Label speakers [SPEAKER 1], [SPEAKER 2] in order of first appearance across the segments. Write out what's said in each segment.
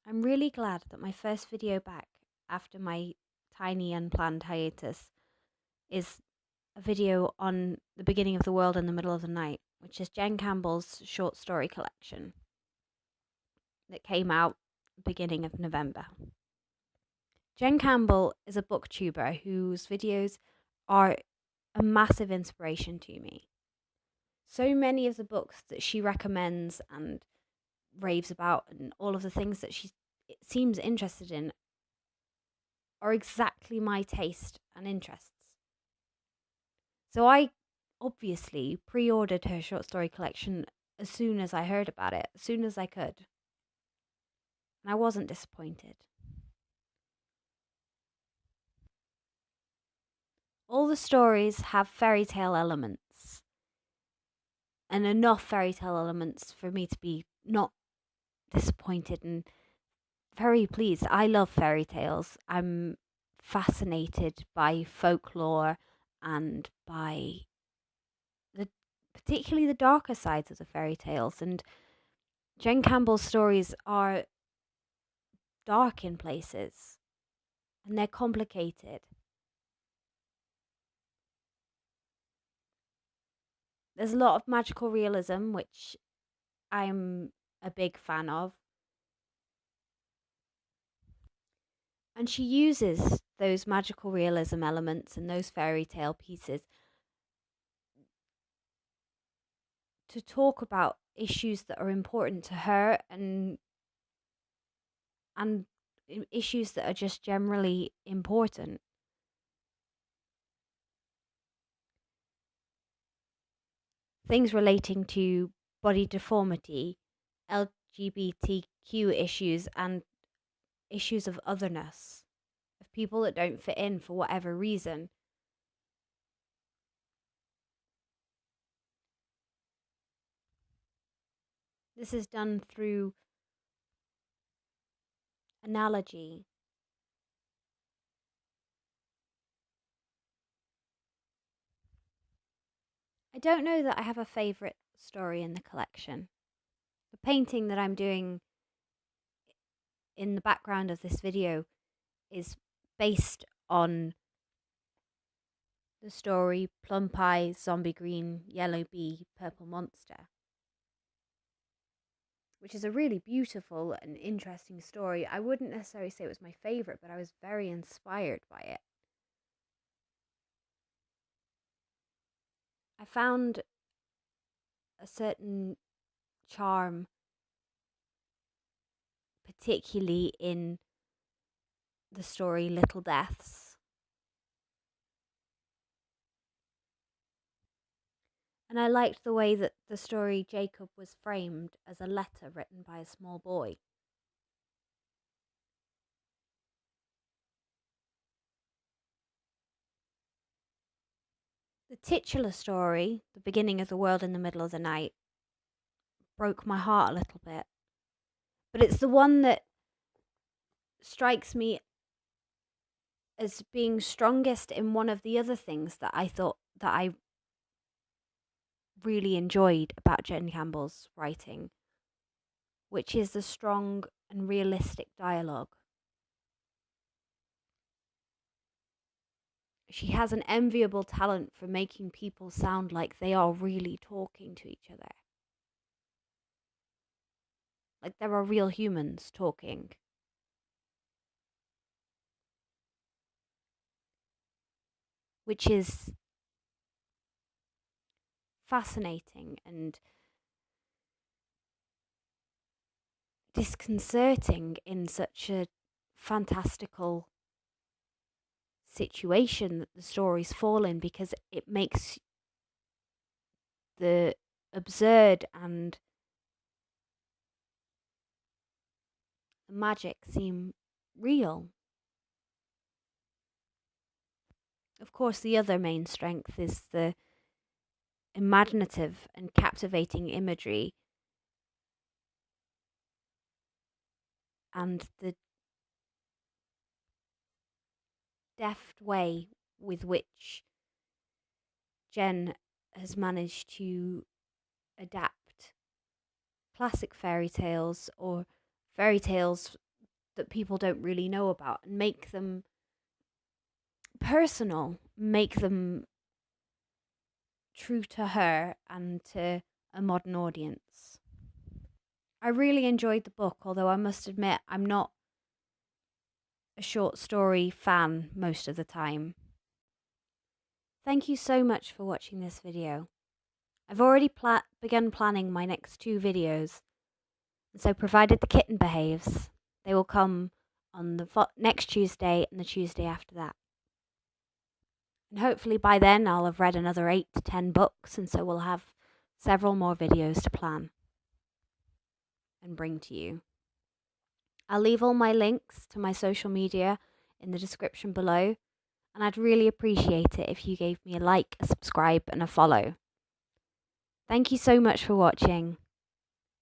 [SPEAKER 1] I'm really glad that my first video back after my tiny unplanned hiatus is a video on the beginning of the world in the middle of the night, which is Jen Campbell's short story collection that came out beginning of November. Jen Campbell is a booktuber whose videos are a massive inspiration to me. So many of the books that she recommends and raves about and all of the things that she seems interested in are exactly my taste and interests. So I obviously pre-ordered her short story collection as soon as I heard about it, as soon as I could. And I wasn't disappointed. All the stories have fairy tale elements, and enough fairy tale elements for me to be not disappointed and very pleased. I love fairy tales. I'm fascinated by folklore and by particularly the darker sides of the fairy tales. And Jen Campbell's stories are dark in places and they're complicated. There's a lot of magical realism, which I'm a big fan of. And she uses those magical realism elements and those fairy tale pieces to talk about issues that are important to her and issues that are just generally important. Things relating to body deformity, LGBTQ issues, and issues of otherness, of people that don't fit in for whatever reason. This is done through analogy. I don't know that I have a favourite story in the collection. The painting that I'm doing in the background of this video is based on the story Plum Pie, Zombie Green, Yellow Bee, Purple Monster, which is a really beautiful and interesting story. I wouldn't necessarily say it was my favourite, but I was very inspired by it. I found a certain charm, particularly in the story Little Deaths. And I liked the way that the story Jacob was framed as a letter written by a small boy. The titular story, The Beginning of the World in the Middle of the Night, broke my heart a little bit. But it's the one that strikes me as being strongest in one of the other things that I thought that I really enjoyed about Jen Campbell's writing, which is the strong and realistic dialogue. She has an enviable talent for making people sound like they are really talking to each other. Like there are real humans talking. Which is fascinating and disconcerting in such a fantastical situation that the stories fall in, because it makes the absurd and the magic seem real. Of course, the other main strength is the imaginative and captivating imagery and the deft way with which Jen has managed to adapt classic fairy tales or fairy tales that people don't really know about, and make them personal, make them true to her and to a modern audience. I really enjoyed the book, although I must admit I'm not a short story fan most of the time. Thank you so much for watching this video. I've already begun planning my next 2 videos, and so provided the kitten behaves, they will come on the next Tuesday and the Tuesday after that. And hopefully by then I'll have read another 8 to 10 books, and so we'll have several more videos to plan and bring to you. I'll leave all my links to my social media in the description below, and I'd really appreciate it if you gave me a like, a subscribe, and a follow. Thank you so much for watching.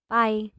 [SPEAKER 1] Bye.